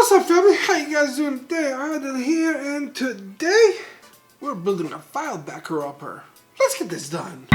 What's up, family? How you guys doing today? Awad here, and today we're building a file backer upper. Let's get this done.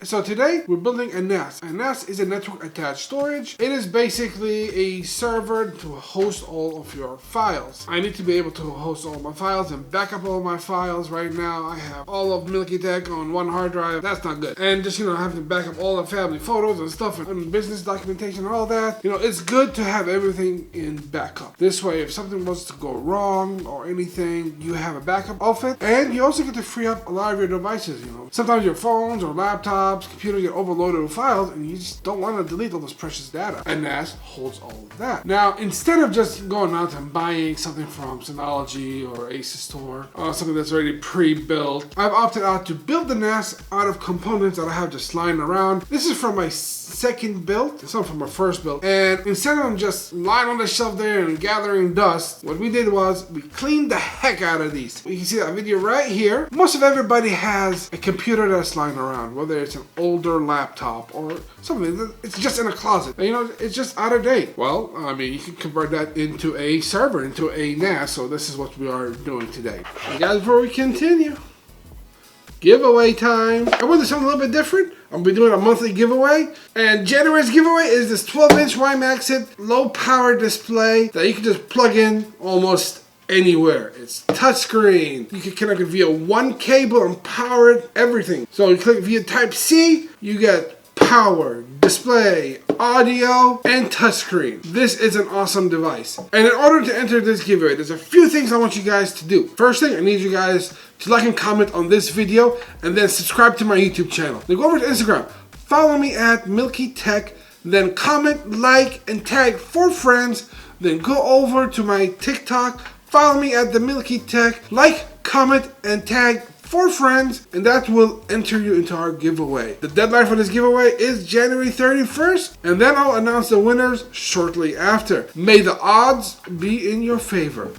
So today we're building a NAS. A NAS is a network attached storage. It is basically a server to host all of your files. I need to be able to host all my files and back up all my files. Right now I have all of Milky Tech on one hard drive. That's not good. And just, having to back up all the family photos and stuff and business documentation and all that. It's good to have everything in backup. This way, if something was to go wrong or anything, you have a backup of it. And you also get to free up a lot of your devices. Sometimes your phones or laptops, computers get overloaded with files and you just don't want to delete all this precious data. A NAS holds all of that. Now, instead of just going out and buying something from Synology or Asus Store, or something that's already pre-built, I've opted out to build the NAS out of components that I have just lying around. This is from my second build. It's not from my first build. And instead of just lying on the shelf there and gathering dust, what we did was we cleaned the heck out of these. You can see that video right here. Most of everybody has a computer that's lying around, whether it's an older laptop or something that it's just in a closet. It's just out of date. Well, you can convert that into a server, into a NAS. So this is what we are doing today. And guys, before we continue, giveaway time. I want to do something a little bit different. I'm going to be doing a monthly giveaway. And January's giveaway is this 12-inch WiMAX low power display that you can just plug in almost anywhere. It's touchscreen. You can connect it via one cable and power it, everything. So you click via Type-C, you get power, display, audio, and touchscreen. This is an awesome device. And in order to enter this giveaway, there's a few things I want you guys to do. First thing, I need you guys to like and comment on this video, and then subscribe to my YouTube channel. Then go over to Instagram, follow me at Milky Tech, then comment, like, and tag 4 friends. Then go over to my TikTok, follow me at the Milky Tech, like, comment, and tag 4 friends, and that will enter you into our giveaway. The deadline for this giveaway is January 31st, and then I'll announce the winners shortly after. May the odds be in your favor.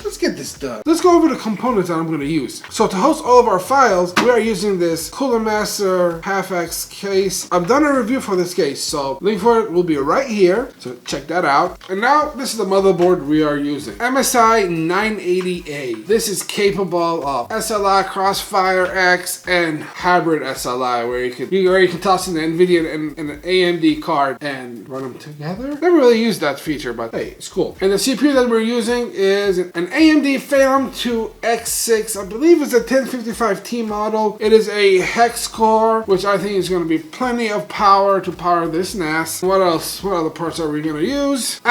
Let's get this done. Let's go over the components that I'm going to use. So to host all of our files, we are using this Cooler Master half-X case. I've done a review for this case, so link for it will be right here. So check that out. And now this is the motherboard we are using. MSI 980A. This is capable of SLI, Crossfire X, and hybrid SLI, where you can toss in the NVIDIA and an AMD card and run them together. Never really used that feature, but hey, it's cool. And the CPU that we're using is an AMD Phantom 2 X6, I believe it's a 1055T model. It is a hex core, which I think is going to be plenty of power to power this NAS. What else? What other parts are we going to use?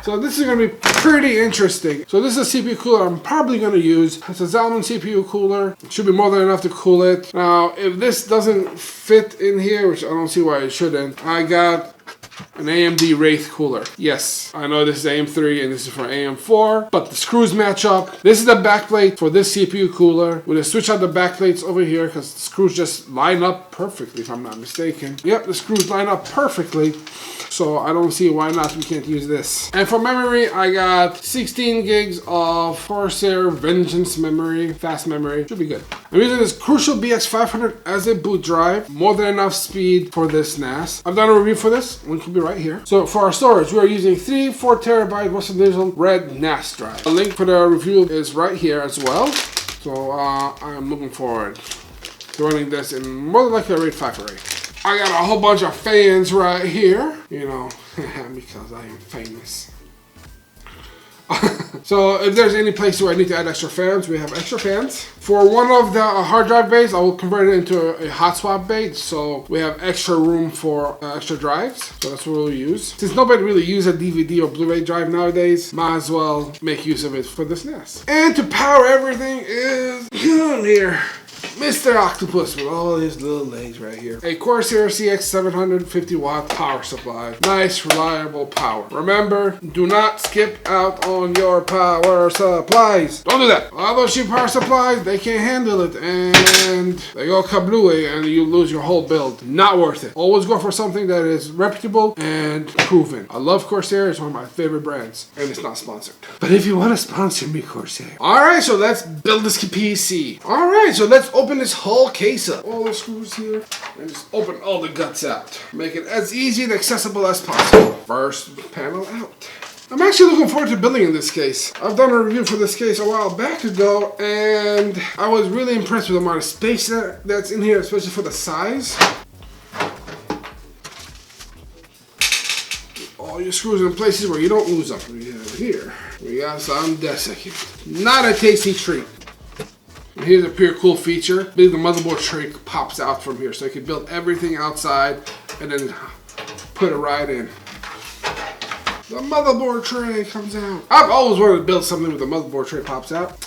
So this is going to be pretty interesting. So this is a CPU cooler I'm probably going to use. It's a Zalman CPU cooler. It should be more than enough to cool it. Now, if this doesn't fit in here, which I don't see why it shouldn't, I got an AMD Wraith cooler. Yes, I know this is AM3 and this is for AM4, but the screws match up. This is the backplate for this CPU cooler. We'll just switch out the backplates over here because the screws just line up perfectly, if I'm not mistaken. Yep, the screws line up perfectly. So I don't see why not we can't use this. And for memory, I got 16 gigs of Corsair Vengeance memory, fast memory. Should be good. I'm using this Crucial BX500 as a boot drive. More than enough speed for this NAS. I've done a review for this. Link will be right here. So for our storage, we are using 3 4TB Western Digital red NAS drive. The link for the review is right here as well. So I'm looking forward to running this in more than likely a RAID 5 array. I got a whole bunch of fans right here, because I am famous. So if there's any place where I need to add extra fans, we have extra fans. For one of the hard drive bays, I will convert it into a hot swap bay, so we have extra room for extra drives. So that's what we'll use. Since nobody really uses a DVD or Blu-ray drive nowadays, might as well make use of it for this NAS. And to power everything is down here, Mr. Octopus with all his little legs right here. A Corsair CX 750 watt power supply. Nice, reliable power. Remember, do not skip out on your power supplies. Don't do that. All those cheap power supplies, they can't handle it and they go kablooey and you lose your whole build. Not worth it. Always go for something that is reputable and proven. I love Corsair. It's one of my favorite brands and it's not sponsored. But if you want to sponsor me, Corsair. Alright, so let's build this PC. Alright, so let's open open this whole case up. All the screws here. And just open all the guts out. Make it as easy and accessible as possible. First panel out. I'm actually looking forward to building in this case. I've done a review for this case a while back ago, and I was really impressed with the amount of space that's in here, especially for the size. All your screws in places where you don't lose them. We have here, we got some desiccant. Not a tasty treat. And here's a pure cool feature. The motherboard tray pops out from here, so you can build everything outside and then put it right in. The motherboard tray comes out. I've always wanted to build something with the motherboard tray pops out.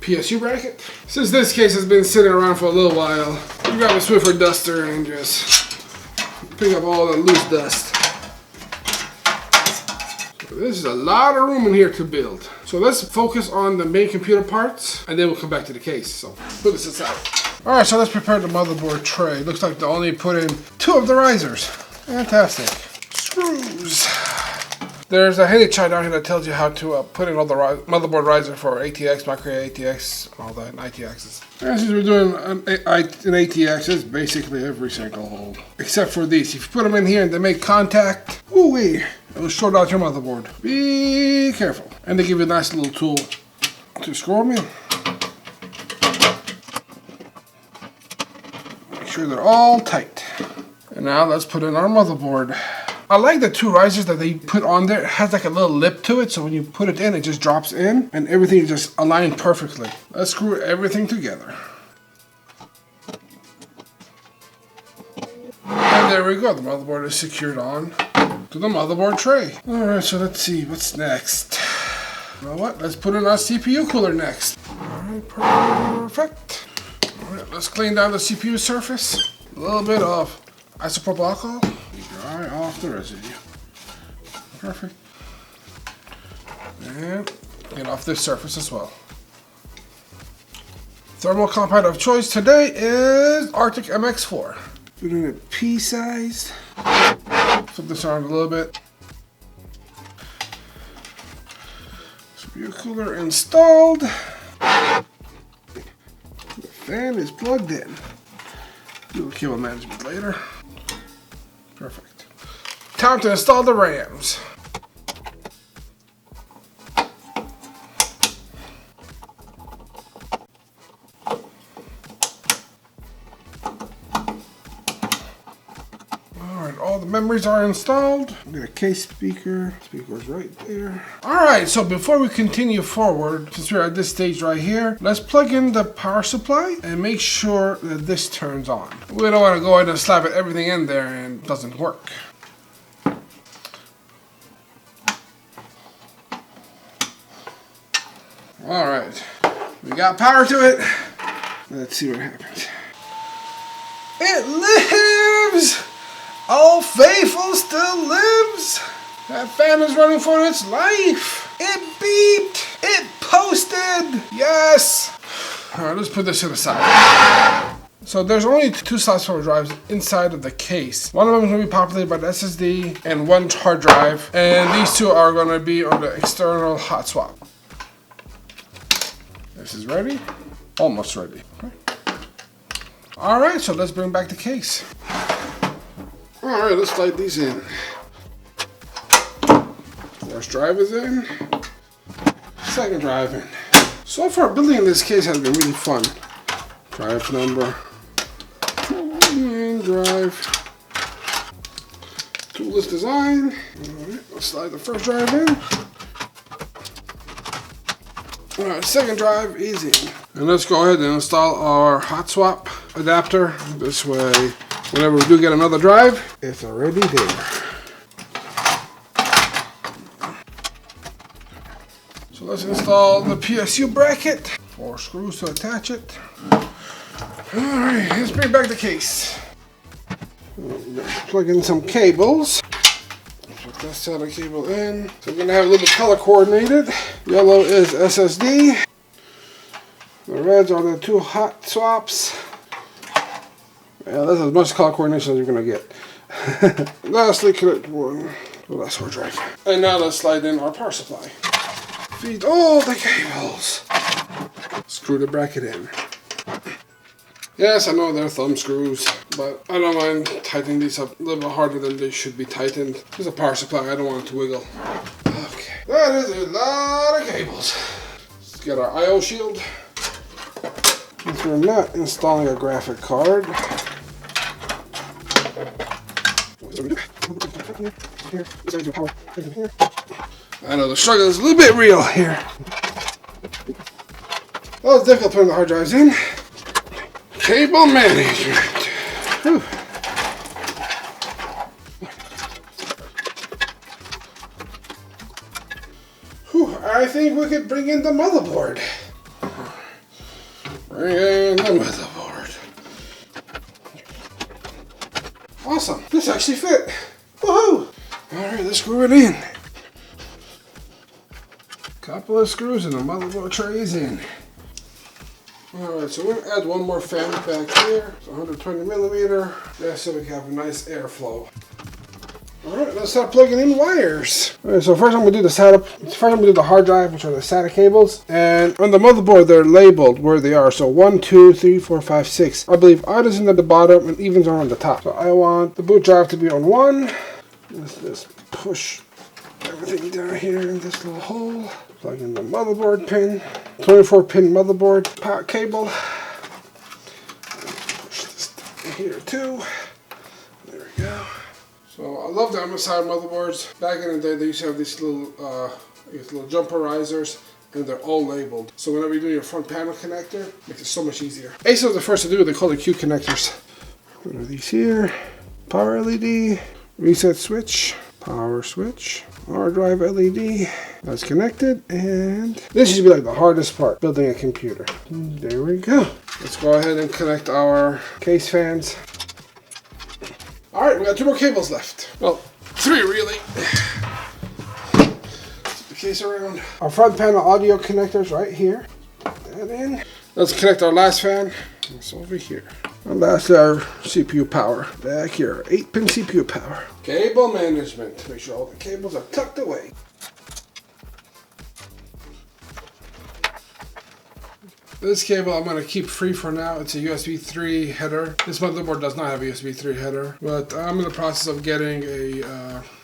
PSU bracket. Since this case has been sitting around for a little while, you grab a Swiffer duster and just pick up all the loose dust. So this is a lot of room in here to build. So let's focus on the main computer parts, and then we'll come back to the case. So put this aside. All right, so let's prepare the motherboard tray. Looks like they only put in 2 of the risers. Fantastic. Screws. There's a handy chart down here that tells you how to put in all the motherboard riser for ATX, micro ATX, all that, and ITXs. And since we're doing an ATX, it's basically every single hole. Except for these. If you put them in here and they make contact, ooh-wee, it'll short out your motherboard. Be careful. And they give you a nice little tool to screw them in. Make sure they're all tight. And now let's put in our motherboard. I like the 2 risers that they put on there. It has like a little lip to it, so when you put it in, it just drops in, and everything is just aligned perfectly. Let's screw everything together. And there we go. The motherboard is secured on to the motherboard tray. Alright, so let's see. What's next? You know what? Let's put in our CPU cooler next. Alright, perfect. Alright, let's clean down the CPU surface. A little bit of isopropyl alcohol. Dry off the residue. Perfect. And get off this surface as well. Thermal compound of choice today is Arctic MX4. We're doing it pea-sized. Flip this around a little bit. CPU cooler installed. The fan is plugged in. Do cable management later. Perfect. Time to install the RAMs. Alright, all the memories are installed. Get a case speaker. Speaker's right there. Alright, so before we continue forward, since we're at this stage right here, let's plug in the power supply and make sure that this turns on. We don't want to go ahead and slap everything in there and it doesn't work. Alright, we got power to it. Let's see what happens. It lives! All faithful still lives! That fan is running for its life! It beeped! It posted! Yes! Alright, let's put this to the side. So there's only 2 slots for drives inside of the case. One of them is going to be populated by the SSD and 1 hard drive. And these 2 are going to be on the external hot swap. This is ready. Almost ready. Okay. Alright, so let's bring back the case. Alright, let's slide these in. First drive is in. Second drive in. So far, building in this case has been really fun. Drive number. And drive. Toolless design. Alright, let's slide the first drive in. Alright, second drive is in. And let's go ahead and install our hot swap adapter. This way, whenever we do get another drive, it's already there. So let's install the PSU bracket. 4 screws to attach it. Alright, let's bring back the case. Plug in some cables. Put this set of cable in. So we're going to have a little bit color coordinated. Yellow is SSD. The reds are the 2 hot swaps. Yeah, that's as much color coordination as you're going to get. Lastly, connect one. Well, that's hard drive. And now let's slide in our power supply. Feed all the cables. Screw the bracket in. Yes, I know they're thumb screws, but I don't mind tightening these up a little bit harder than they should be tightened. There's a power supply, I don't want it to wiggle. Okay, that is a lot of cables. Let's get our I/O shield. Since we're not installing a graphic card, I know the struggle is a little bit real here. Well, it's difficult putting the hard drives in. Cable management. Whew. Whew. I think we could bring in the motherboard. Bring in the motherboard. Awesome. This actually fit. Woohoo! Alright, let's screw it in. Couple of screws and the motherboard tray is in. Alright, so we're going to add one more fan back here. It's 120 millimeter. Just so we can have a nice airflow. Alright, let's start plugging in wires. Alright, so first I'm going to do the setup. First I'm going to do the hard drive, which are the SATA cables. And on the motherboard, they're labeled where they are. So 1, 2, 3, 4, 5, 6. I believe odd is at the bottom and evens are on the top. So I want the boot drive to be on 1. Let's just push everything down here in this little hole. Plug in the motherboard pin, 24-pin motherboard power cable. Push this down here too. There we go. So I love the MSI motherboards. Back in the day, they used to have these little jumper risers, and they're all labeled. So whenever you do your front panel connector, it makes it so much easier. ASUS was the first to do it. They call it Q connectors. What are these here? Power LED, reset switch, power switch, hard drive LED. That's connected, and this should be like the hardest part, building a computer. There we go. Let's go ahead and connect our case fans. All right, we got 2 more cables left. Well, 3 really. Flip the case around. Our front panel audio connectors right here. Put that in. Let's connect our last fan. It's over here. And that's our CPU power. Back here, 8-pin CPU power. Cable management. Make sure all the cables are tucked away. This cable I'm going to keep free for now. It's a USB 3 header. This motherboard does not have a USB 3 header, but I'm in the process of getting a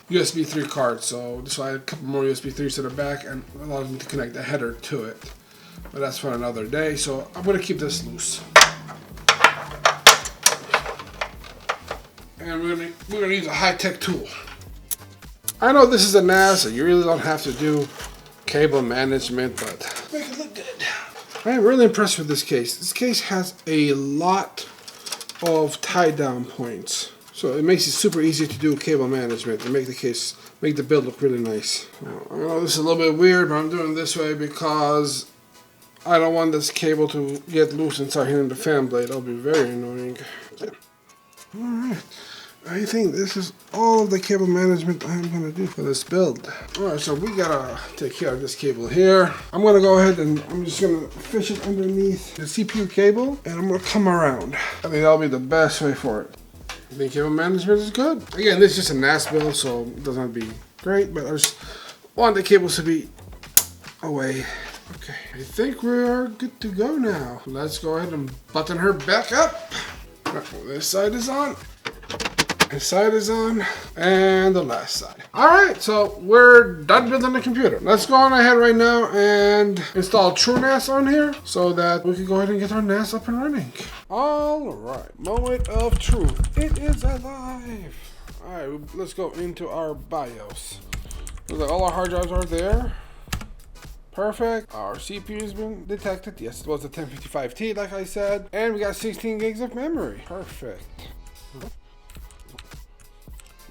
USB 3 card. So this will add a couple more USB 3s to the back and allows me to connect the header to it. But that's for another day. So I'm going to keep this loose. And we're gonna use a high-tech tool. I know this is a NAS, so you really don't have to do cable management, but make it look good. I am really impressed with this case. This case has a lot of tie-down points, so it makes it super easy to do cable management and make the build look really nice. I know this is a little bit weird, but I'm doing it this way because I don't want this cable to get loose and start hitting the fan blade. That'll be very annoying. Alright, I think this is all of the cable management I'm going to do for this build. Alright, so we gotta take care of this cable here. I'm going to go ahead and I'm just going to fish it underneath the CPU cable, and I'm going to come around. I think that'll be the best way for it. I think cable management is good. Again, this is just a NAS build, so it doesn't have to be great, but I just want the cables to be away. Okay, I think we are good to go now. Let's go ahead and button her back up. This side is on, this side is on, and the last side. Alright, so we're done building the computer. Let's go on ahead right now and install TrueNAS on here so that we can go ahead and get our NAS up and running. Alright, moment of truth. It is alive. Alright, let's go into our BIOS. Looks like all our hard drives are there. Perfect. Our CPU has been detected. Yes, it was a 1055T, like I said. And we got 16 gigs of memory. Perfect.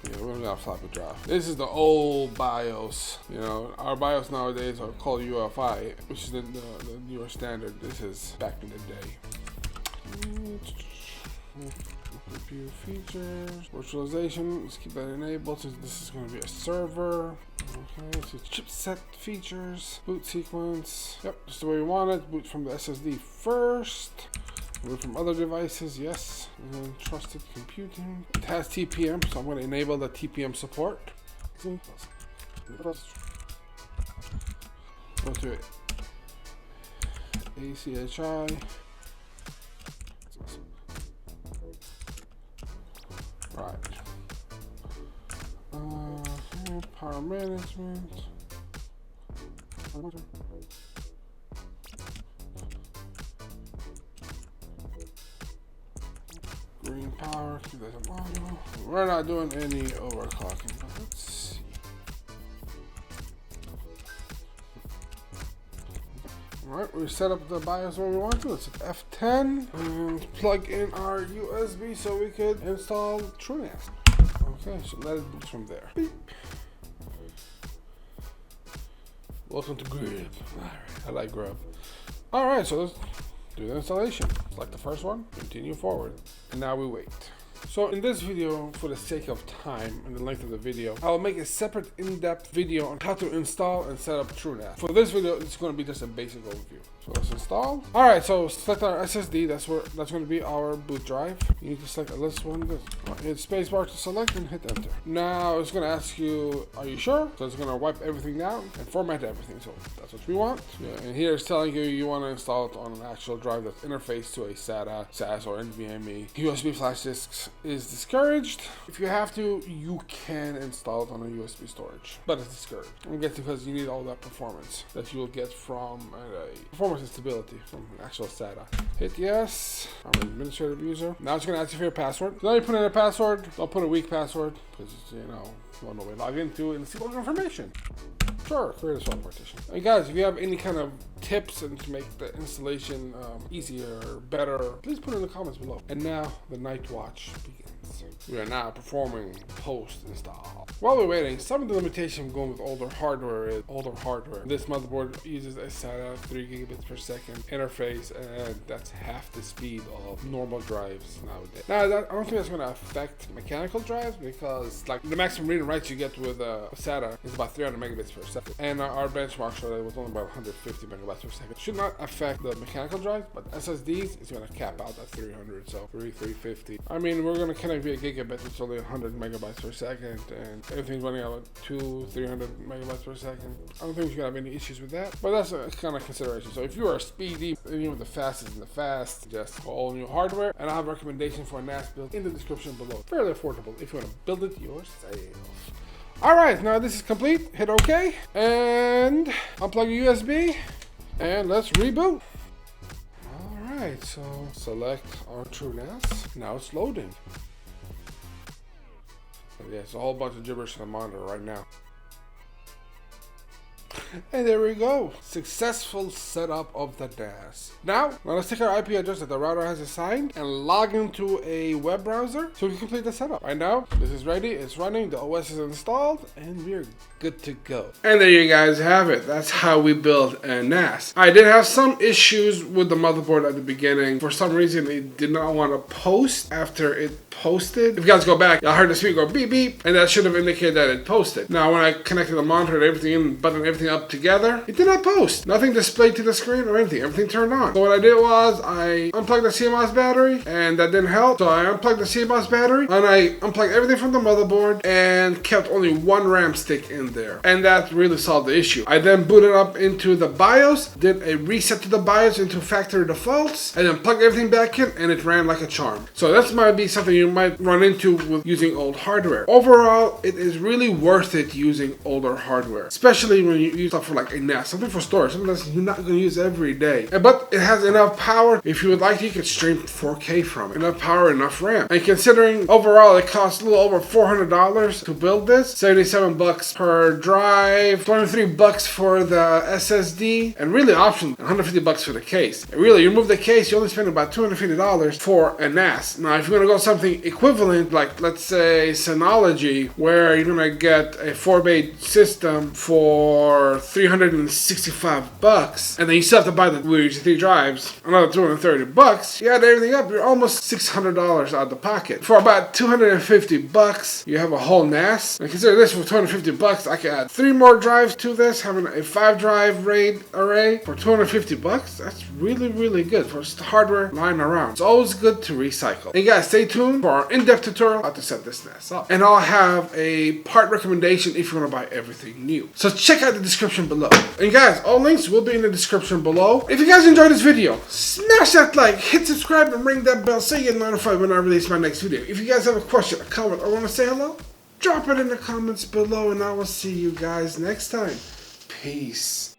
Yeah, we're gonna floppy drive. This is the old BIOS. You know, our BIOS nowadays are called UFI, which is the newer standard. This is back in the day. CPU features, virtualization, let's keep that enabled since this is going to be a server. Okay, so chipset features, boot sequence, yep, just the way we want it. Boot from the SSD first, boot from other devices, yes, and then trusted computing. It has TPM, so I'm going to enable the TPM support. Go to it. ACHI. Power management. Green power, keep that in auto. We're not doing any overclocking, but let's see. Alright, we set up the BIOS where we want to. Let's hit F10 and plug in our USB so we could install TrueNAS. Okay, so let it boot from there. Beep. Welcome to Grub. Alright, I like Grub. Alright, so let's do the installation. Select the first one, continue forward, and now we wait. So in this video, for the sake of time and the length of the video, I'll make a separate in-depth video on how to install and set up TrueNAS. For this video, it's going to be just a basic overview. So let's install. All right, so select our SSD. That's going to be our boot drive. You need to select this one. Hit spacebar to select and hit enter. Now it's going to ask you, are you sure? So it's going to wipe everything down and format everything. So that's what we want. Yeah, and here it's telling you want to install it on an actual drive that's interfaced to a SATA, SAS, or NVMe. USB flash disks is discouraged. If you have to, you can install it on a USB storage, but it's discouraged. I'm guessing because you need all that performance that you will get from a performance and stability from an actual SATA. Hit yes. I'm an administrative user. Now it's going to ask you for your password. So now you put in a password. Don't put a weak password because you don't know where to log into and see all the information. Sure, create a swap partition. And guys, if you have any kind of tips and to make the installation easier or better, please put it in the comments below. And now the night watch begins. We are now performing post-install. While we're waiting, some of the limitation going with older hardware is This motherboard uses a SATA 3 gigabits per second interface, and that's half the speed of normal drives nowadays. Now, I don't think that's going to affect mechanical drives because, like, the maximum read and write you get with a SATA is about 300 megabits per second, and our benchmark showed that it was only about 150 megabytes per second. It should not affect the mechanical drives, but SSDs is going to cap out at 300, so 350. I mean, we're going to connect via gigabit, which is only 100 megabytes per second, and everything's running out at 300 megabytes per second. I don't think we should have any issues with that, but that's a kind of consideration. So if you are speedy, and you want the fastest in the fast, just all new hardware, and I'll have a recommendation for a NAS build in the description below. Fairly affordable if you want to build it yourself. Alright, now this is complete. Hit OK, and unplug your USB, and let's reboot. Alright, so select our TrueNAS. Now it's loading. Yeah, it's a whole bunch of gibberish on the monitor right now. And there we go. Successful setup of the NAS. Now let's take our IP address that the router has assigned and log into a web browser so we can complete the setup. Right now, this is ready, it's running, the OS is installed, and we're good to go. And there you guys have it. That's how we build a NAS. I did have some issues with the motherboard at the beginning. For some reason, it did not want to post after it posted. If you guys go back, I heard the screen go beep beep, and that should have indicated that it posted. Now, when I connected the monitor and everything in, buttoned everything up together, it did not post. Nothing displayed to the screen or anything. Everything turned on. So what I did was I unplugged the CMOS battery, and that didn't help. So I unplugged the CMOS battery, and I unplugged everything from the motherboard and kept only one RAM stick in there. And that really solved the issue. I then booted up into the BIOS, did a reset to the BIOS into factory defaults, and then plugged everything back in, and it ran like a charm. So that might be something you might run into with using old hardware. Overall, it is really worth it using older hardware, especially when you use stuff for like a NAS, something for storage, something that you're not going to use every day. But it has enough power. If you would like to, you could stream 4K from it. Enough power, enough RAM. And considering overall it costs a little over $400 to build this, 77 bucks per drive, 23 bucks for the SSD, and really optional, 150 bucks for the case. And really, you remove the case, you only spend about $250 for a NAS. Now, if you're going to go something equivalent, like let's say Synology, where you're going to get a 4-bay system for 365 bucks, and then you still have to buy the 3 drives, another 230 bucks, you add everything up, you're almost $600 out of the pocket. For about 250 bucks, you have a whole NAS. And consider this, for 250 bucks, I can add 3 more drives to this, having a 5-drive RAID array for 250 bucks. That's really, really good for hardware lying around. It's always good to recycle. And guys, stay tuned for our in-depth tutorial how to set this NAS up. And I'll have a part recommendation if you want to buy everything new. So check out the description below. And guys, all links will be in the description below. If you guys enjoyed this video, smash that like, hit subscribe, and ring that bell so you get notified when I release my next video. If you guys have a question, a comment, or want to say hello, drop it in the comments below, and I will see you guys next time. Peace.